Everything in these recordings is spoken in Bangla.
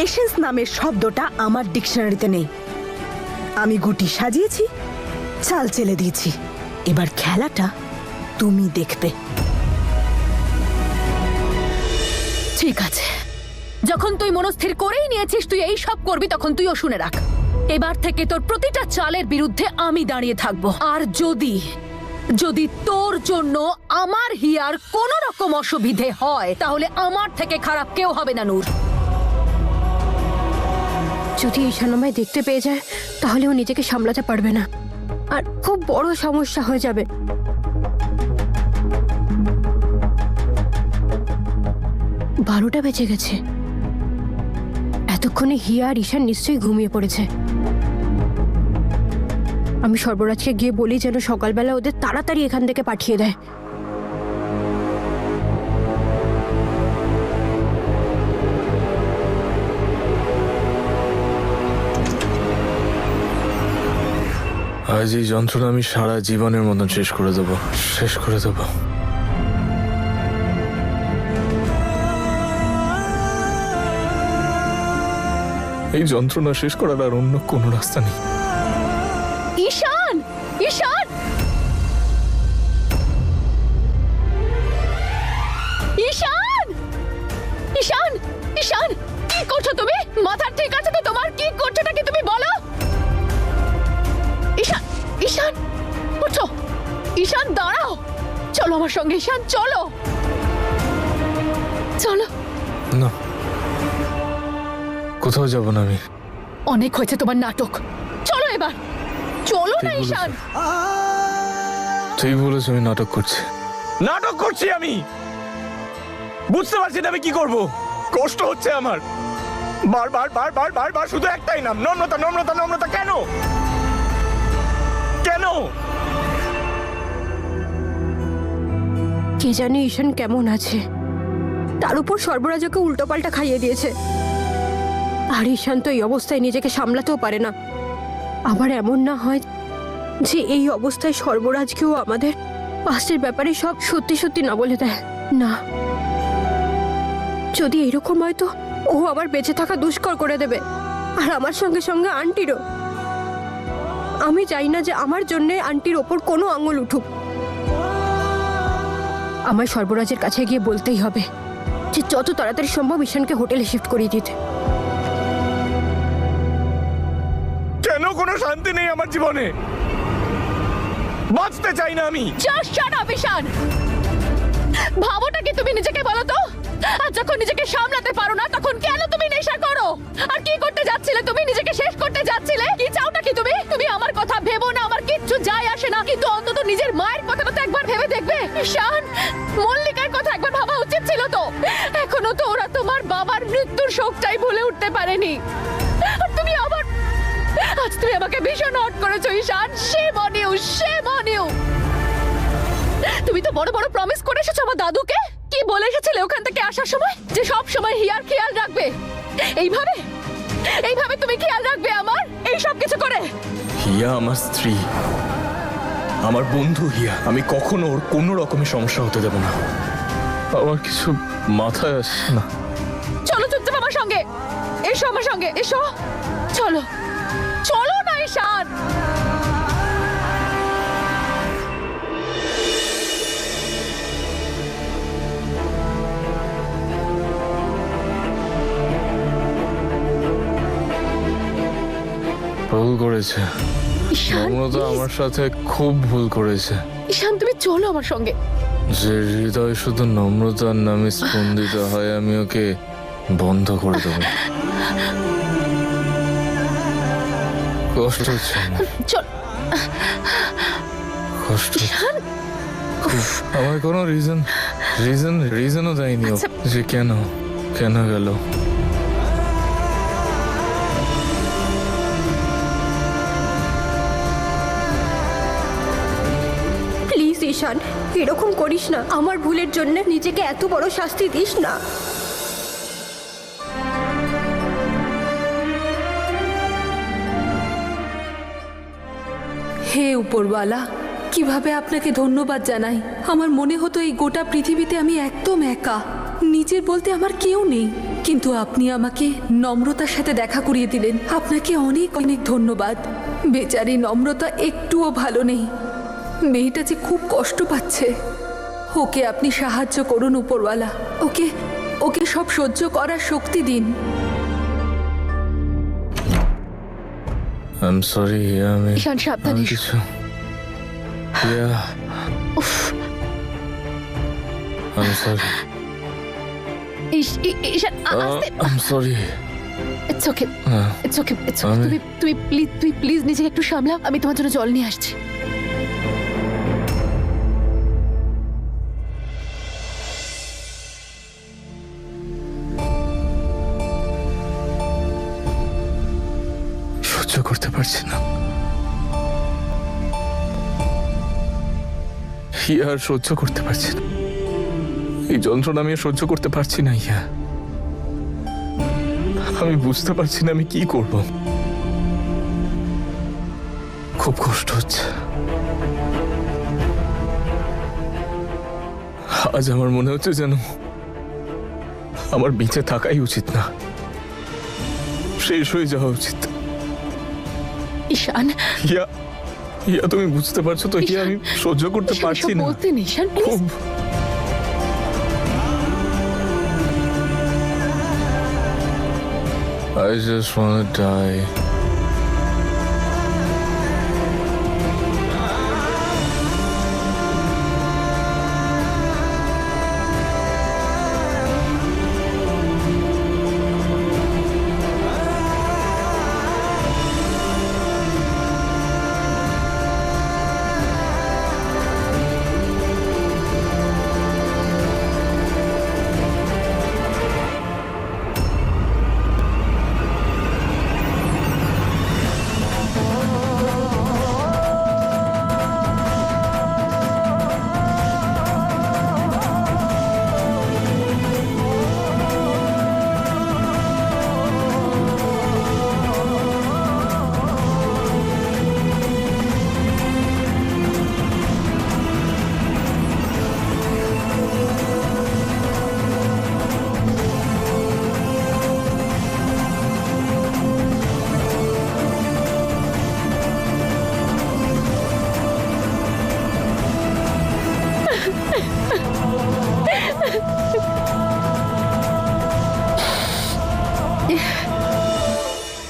পেশেন্স নামের শব্দটা আমার ডিকশনারিতে নেই। আমি গুটি সাজিয়েছি, চাল চেলে দিয়েছি, এবার খেলাটা তুমি দেখবে। ঠিক আছে, যখন তুই মনস্থির করেই নিয়েছিস তুই এই সব করবি, তখন তুইও শুনে রাখ, এবার থেকে তোর প্রতিটা চালের বিরুদ্ধে আমি দাঁড়িয়ে থাকবো। আর যদি যদি তোর জন্য আমার হিয়ার কোনো রকম অসুবিধে হয়, তাহলে আমার থেকে খারাপ কেউ হবে না নূর। যদি ঈশান আমায় দেখতে পেয়ে যায় তাহলে ও নিজেকে সামলাতে পারবে না, আর খুব বড় সমস্যা হয়ে যাবে। 12টা বেজে গেছে, এতক্ষণে হিয়া আর ঈশান নিশ্চয়ই ঘুমিয়ে পড়েছে। আমি সর্বরাজকে গিয়ে বলি যেন সকালবেলা ওদের তাড়াতাড়ি এখান থেকে পাঠিয়ে দেয়। আজ এই যন্ত্রণা আমি সারা জীবনের মতন শেষ করে দেবো, শেষ করে দেবো। এই যন্ত্রণা শেষ করার আর অন্য কোনো রাস্তা নেই। ঈশান, ঈশান, ঈশান, ঈশান, ঈশান, কি করছো তুমি? মাথা ঠিক আছে তো তোমার? কি করছোটা কি তুমি বলো? ঈশান, ঈশান, উঠো, ঈশান দাঁড়াও, চলো আমার সঙ্গে, ঈশান চলো, চলো। না, কোথাও যাব না আমি। অনেক হয়েছে তোমার নাটক, চলো এবার, চলো না ঈশান। তুই বলেছ আমি নাটক করছি? নাটক করছি আমি, বুঝতে পারছি না আমি কি করব। কষ্ট হচ্ছে আমার, বারবার বারবার বারবার শুধু একটাই নাম, নম্রতা নম্রতা নম্রতা। কেন কেন? কে জানে ঈশান কেমন আছে, তার উপর সর্বরাজ ওকে উল্টোপাল্টা খাইয়ে দিয়েছে। আর ঈশান তো এই অবস্থায় নিজেকে সামলাতেও পারে না। আবার এমন না হয় যে এই অবস্থায় সর্বরাজকেও আমাদের পাস্টের ব্যাপারে সব সত্যি সত্যি না বলে দেয়। না, যদি এরকম হয় তো ও আবার বেঁচে থাকা দুষ্কর করে দেবে, আর আমার সঙ্গে সঙ্গে আন্টিরও। আমি চাই না যে আমার জন্যে আন্টির ওপর কোনো আঙুল উঠুক। আমার সর্বরাজের কাছে গিয়ে বলতেই হবে যে যত তাড়াতাড়ি সম্ভব ঈশানকে হোটেলে শিফট করিয়ে দিতে। কেন কোনো শান্তি নেই আমার জীবনে, বাঁচতে চাই না আমি। জাস্ট শাট আপ ঈশান। ভাবোটা কি তুমি নিজেকে বলো তো? আর যখন নিজেকে সামলাতে পারো না তখন কেন তুমি নেশা করো? আর কি করতে যাচ্ছিলে তুমি? নিজেকে শেষ করতে যাচ্ছিলে? কি চাওটা কি তুমি? তুমি আমার কথা ভেবো না, আমার কিচ্ছু যায় আসে না, কিন্তু অন্তত নিজের মায়ের কথাটা তো একবার ভেবে দেখবে। ঈশান, মল্লিকার কথা একবার ভাবা উচিত ছিল তো। এখনো তো ওরা তোমার বাবার মৃত্যুর শোকটাই ভুলে উঠতে পারেনি, আর তুমি আবার আজ তুমি আমাকে ভীষণ হট করেছো ঈশান। shame on you, shame on you। তুমি তো বড় বড় প্রমিস করে এসেছো আমার দাদুকে। কি বলে এসেছিলে ওখান থেকে আসার সময়? যে সব সময় হিয়ার খেয়াল রাখবে। এইভাবে এইভাবে তুমি খেয়াল রাখবে আমার এই সব কিছু করে? হিয়া আমার স্ত্রী, আমার বন্ধু হিয়া। আমি কখনো ওর কোনো রকমের সমস্যা হতে দেব না। আমার কিছু মাথায় আসছে না। চলো চুপচাপ আমার সঙ্গে এসো, আমার সঙ্গে এসো, চলো চলো না ঈশান। ভুল করেছে ঈশান, নম্রতা, আমার সাথে খুব ভুল করেছে। ঈশান তুমি চলো আমার সঙ্গে। যে হৃদয় শুধু নম্রতার নামে স্পন্দিত হয় আমি ওকে বন্ধ করে দেবো। কষ্ট হচ্ছে আমার, চল কষ্ট হচ্ছে। ঈশান, আমার কোনো রিজনও দেয়নি ও, আচ্ছা। যে কেন গেল। প্লিজ ঈশান, এরকম করিস না। আমার ভুলের জন্য নিজেকে এত বড় শাস্তি দিস না। হে উপরওয়ালা, কিভাবে আপনাকে ধন্যবাদ জানাই। আমার মনে হতো এই গোটা পৃথিবীতে আমি একদম একা, নিজের বলতে আমার কেউ নেই। কিন্তু আপনি আমাকে নম্রতার সাথে দেখা করিয়ে দিলেন। আপনাকে অনেক অনেক ধন্যবাদ। বেচারি নম্রতা একটুও ভালো নেই। মেয়েটা যে খুব কষ্ট পাচ্ছে। ওকে আপনি সাহায্য করুন উপরওয়ালা। ওকে ওকে সব সহ্য করার শক্তি দিন। আই এম সরি হিয়া, ঈশান, সাবধানে আমি এসো। কিছু হিয়া, আই এম সরি, ঈশান, আস্তে। I am sorry. It's okay, it's okay, it's okay. তুমি প্লিজ নিজেকে একটু সামলাও। আমি তোমার জন্য জল নিয়ে আসছি। সহ্য করতে পারছি না হিয়া, আর সহ্য করতে পারছি না। এই যন্ত্রণা আমি আর সহ্য করতে পারছি না হিয়া। আমি বুঝতে পারছি না আমি কি করব। খুব কষ্ট হচ্ছে। আজ আমার মনে হচ্ছে যেন আমার বেঁচে থাকাই উচিত না, শেষ হয়ে যাওয়া উচিত। ঈশান, হিয়া, হিয়া তুমি বুঝতে পারছো তো হিয়া, আমি সহ্য করতে ঈশান, পারছি এসব না বলতে নেই, ঈশান, প্লিজ। খুব। I just wanna die.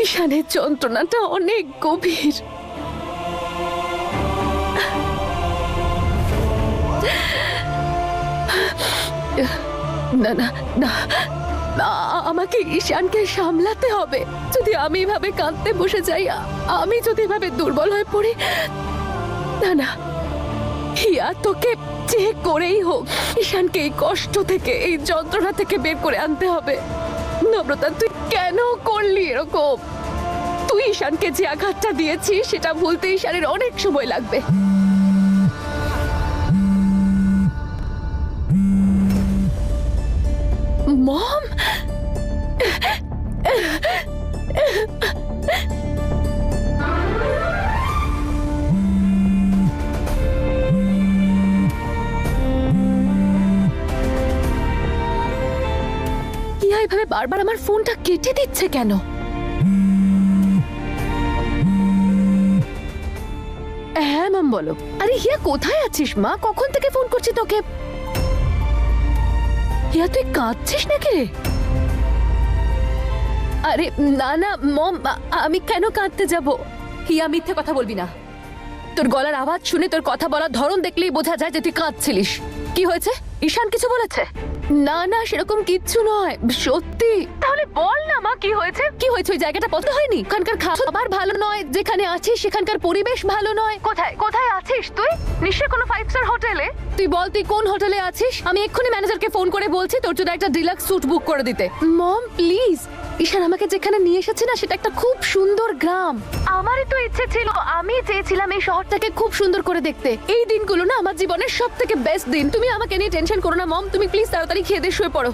ঈশানের যন্ত্রণাটা অনেক গভীর। না না না, আমাকে ঈশানকে সামলাতে হবে। যদি আমি এভাবে কাঁদতে বসে যাই, আমি যদি এভাবে দুর্বল হয়ে পড়ি, না না, হিয়া তোকে যে করেই হোক ঈশানকে এই কষ্ট থেকে, এই যন্ত্রণা থেকে বের করে আনতে হবে। নম্রতা, তুই কেন করলি এরকম? তুই ঈশানকে যে আঘাতটা দিয়েছিস সেটা ভুলতে ঈশানের অনেক সময় লাগবে। মম, হিয়া এভাবে বারবার আমার ফোনটা কেটে দিচ্ছে কেন? হ্যাঁ মাম, বলো। আরে হিয়া, কোথায় আছিস মা? কখন থেকে ফোন করছি তোকে। হিয়া, তুই কাঁদছিস নাকি রে? আরে না না মম, আমি কেন কাঁদতে যাব? হিয়া, মিথ্যে কথা বলবি না। তোর গলার আওয়াজ শুনে, তোর কথা বলার ধরন দেখলেই বোঝা যায় যে তুই কাঁদছিলিস। কি হয়েছে? ঈশান কিছু বলেছে? না না, সেরকম কিচ্ছু নয়, সত্যি। তাহলে বল না মা, কি হয়েছে? কি হয়েছে? ওই জায়গাটা পছন্দ হয়নি? এখানকার খাবার ভালো নয়, যেখানে আছিস সেখানকার পরিবেশ ভালো নয়। কোথায় কোথায় আছিস তুই? নিশ্চয়ই কোনো 5 স্টার হোটেলে। তুই বল, তুই কোন হোটেলে আছিস? আমি এক্ষুনি ম্যানেজারকে ফোন করে বলছি তোর জন্য একটা ডিলাক্স স্যুট বুক করে দিতে। মম প্লিজ, ঈশান আমাকে যেখানে নিয়ে এসেছে না, সেটা একটা খুব সুন্দর গ্রাম। আমারই তো ইচ্ছে ছিল, আমি চেয়েছিলাম এই শহরটাকে খুব সুন্দর করে দেখতে। এই দিনগুলো না আমার জীবনের সব থেকে বেস্ট দিন। তুমি আমাকে নিয়ে টেনশন করো না মম, তুমি প্লিজ তাড়াতাড়ি খেয়ে দিয়ে শুয়ে পড়ো।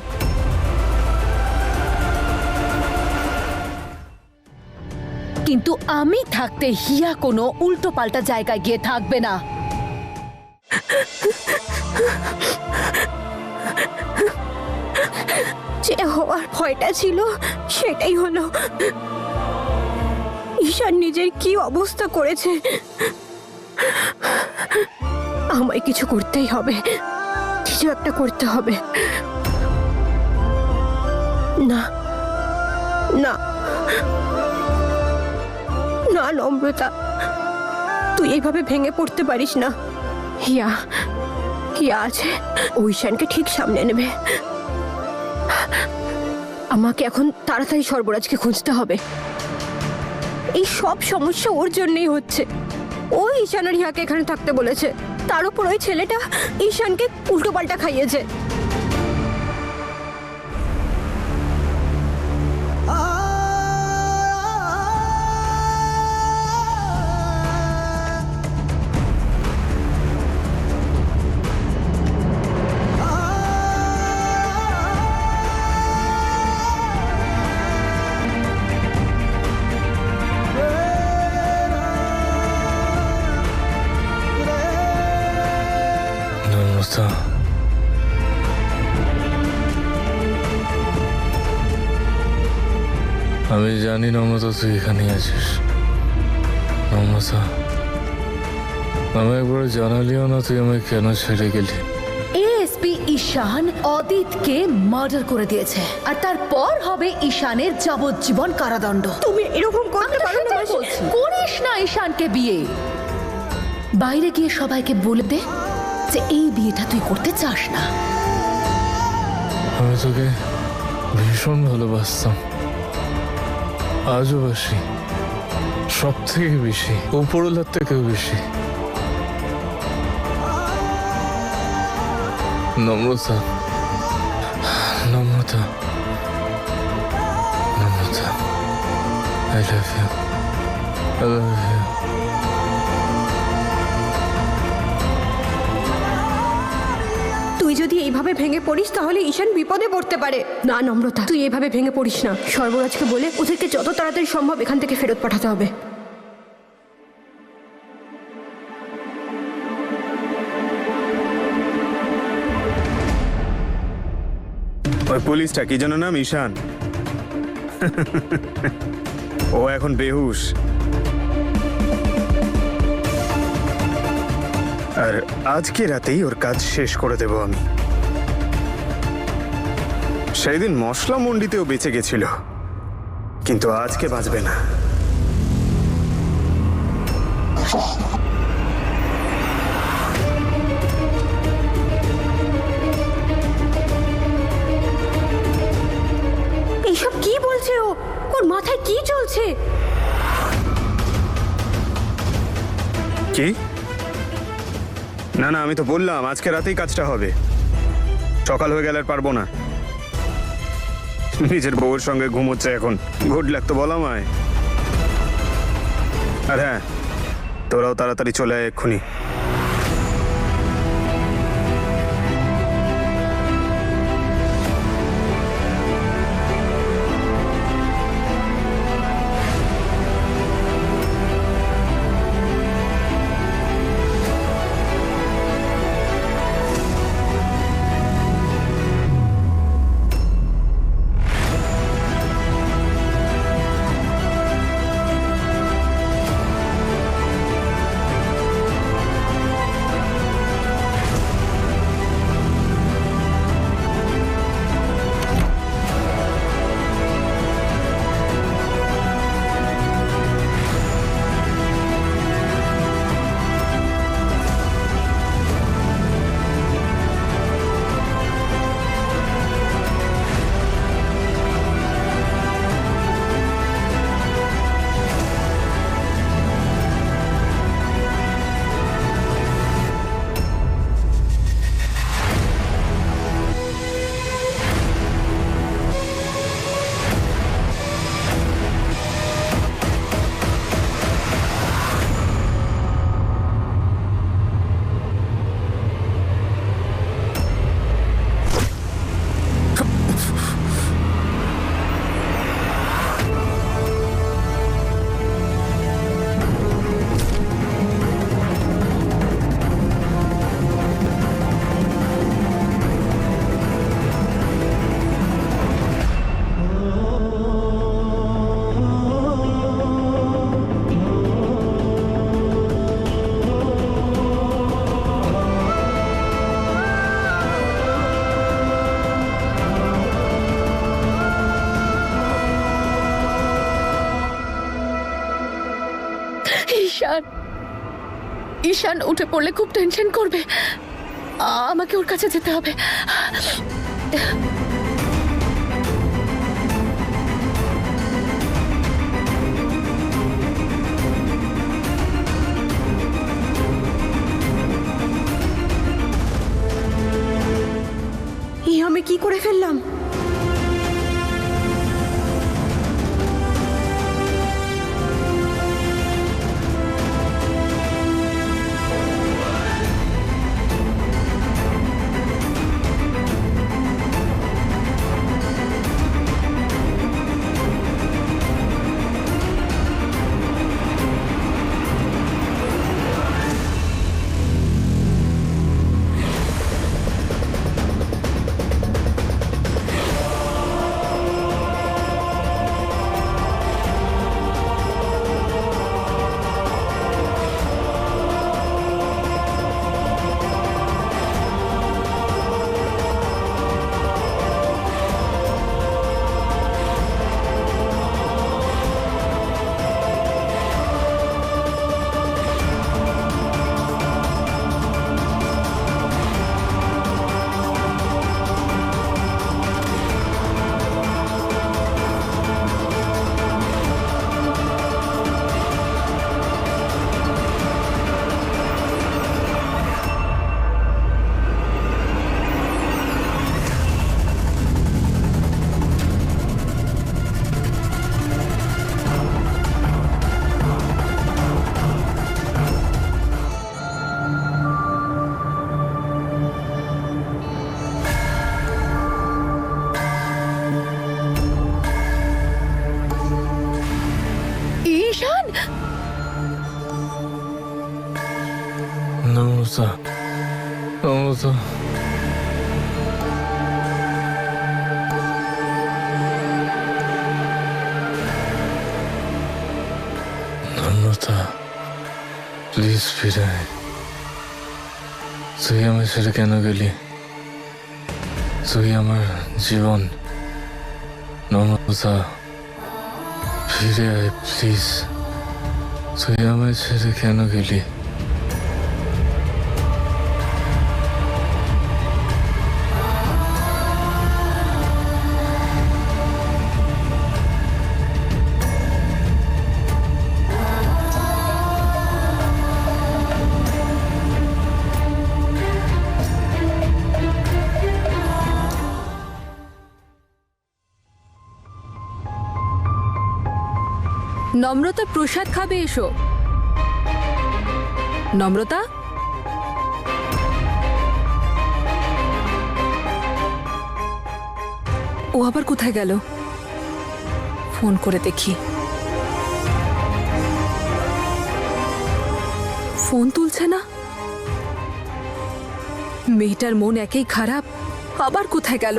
কিন্তু আমি থাকতে হিয়া কোনো উল্টো পাল্টা জায়গায় গিয়ে থাকবে না। যে হওয়ার ভয়টা ছিল সেটাই হলো। ঈশান নিজের কি অবস্থা করেছে, আমায় কিছু করতেই হবে, কিছু একটা করতে হবে। না না না নম্রতা, তুই এইভাবে ভেঙে পড়তে পারিস না। হিয়া হিয়া আছে, ও ঈশানকে ঠিক সামনে নেবে। আমাকে এখন তাড়াতাড়ি সর্বরাজকে খুঁজতে হবে। এই সব সমস্যা ওর জন্যই হচ্ছে। ও ঈশান আর হিয়াকে এখানে থাকতে বলেছে, তার উপর ওই ছেলেটা ঈশানকে উল্টোপাল্টা খাইয়েছে। নম্রতা, আমি জানি নম্রতা তুই এখানেই আছিস। নম্রতা, আমি একবার জানালিও না তুই আমায় কেন ছেড়ে গেলি। এএসপি ঈশান অদিতকে মার্ডার করে দিয়েছে, আর তারপর হবে ঈশানের যাবজ্জীবন কারাদণ্ড। তুমি এরকম করতে পারো না মাসি। করিস না ঈশানকে বিয়ে। বাইরে গিয়ে সবাইকে বলে দে যে এই বিয়েটা তুই করতে চাস না। আমি তোকে ভীষণ ভালোবাসতাম, আজও বাসি, সব থেকে বেশি, উপরওয়ালার থেকেও বেশি। নম্রতা, নম্রতা, নম্রতা, I love you, I love you. তুই যদি এইভাবে ভেঙে পড়িস তাহলে ঈশান বিপদে পড়তে পারে। না নম্রতা, তুই এইভাবে ভেঙে পড়িস না। সর্বরাজকে বলে ওদেরকে যত তাড়াতাড়ি সম্ভব এখান থেকে ফেরত পাঠাতে হবে। ওই পুলিশটা কি যেন নাম, ঈশান, ও এখন বেহুশ। আর আজকে রাতেই ওর কাজ শেষ করে দেব আমি। সেই দিন মশলা মন্ডিতেও বেঁচে গেছিল, কিন্তু আজকে বাঁচবে না। এইসব কি বলছে ও? ওর মাথায় কি চলছে? কি? না না, আমি তো বললাম আজকে রাতেই কাজটা হবে। সকাল হয়ে গেলে আর পারবো না। নিজের বউয়ের সঙ্গে ঘুমোচ্ছে এখন, গুড লাগতো বল আমায়। আর হ্যাঁ, তোরাও তাড়াতাড়ি চলে আয় এক্ষুনি। ঈশান উঠে পড়লে খুব টেনশন করবে। আমাকে ওর কাছে যেতে হবে। আমি কি করে ফেললাম? ঈশান, নম্রতা, নম্রতা, নম্রতা, প্লিজ ফিরে আয়। তুই আমার ছেড়ে কেন গেলি? তুই আমার জীবন। নম্রতা, ফিরে আয় প্লিজ। তুই আমার ছেড়ে কেন গেলি? নম্রতা প্রসাদ খাবে, এসো। নম্রতা, ও আবার কোথায় গেল? ফোন করে দেখি। ফোন তুলছে না। মেয়েটার মন একেই খারাপ, আবার কোথায় গেল?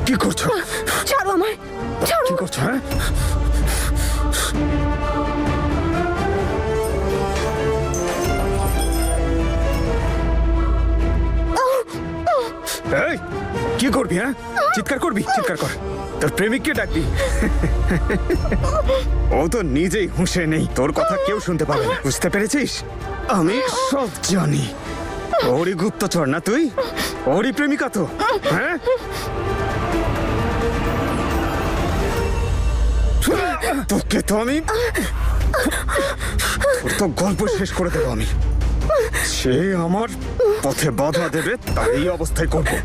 কি করছো? ছাড়ো আমায়, ছাড়ো। কি করছো? হ্যাঁ, এই কি করবি? হ্যাঁ, চিৎকার করবি? চিৎকার কর। তোর প্রেমিককে ডাকবি। ও তো নিজেই হুঁশে নেই, তোর কথা কেউ শুনতে পাবে না, বুঝতে পেরেছিস? আমি সব জানি। ওরই গুপ্তচর না তুই? ওরই প্রেমিকা তো, হ্যাঁ? তোকে তো আমি, তোর তো গল্প শেষ করে দেবো আমি। সে আমার পথে বাধা দেবে, তাই এই অবস্থায় করবো।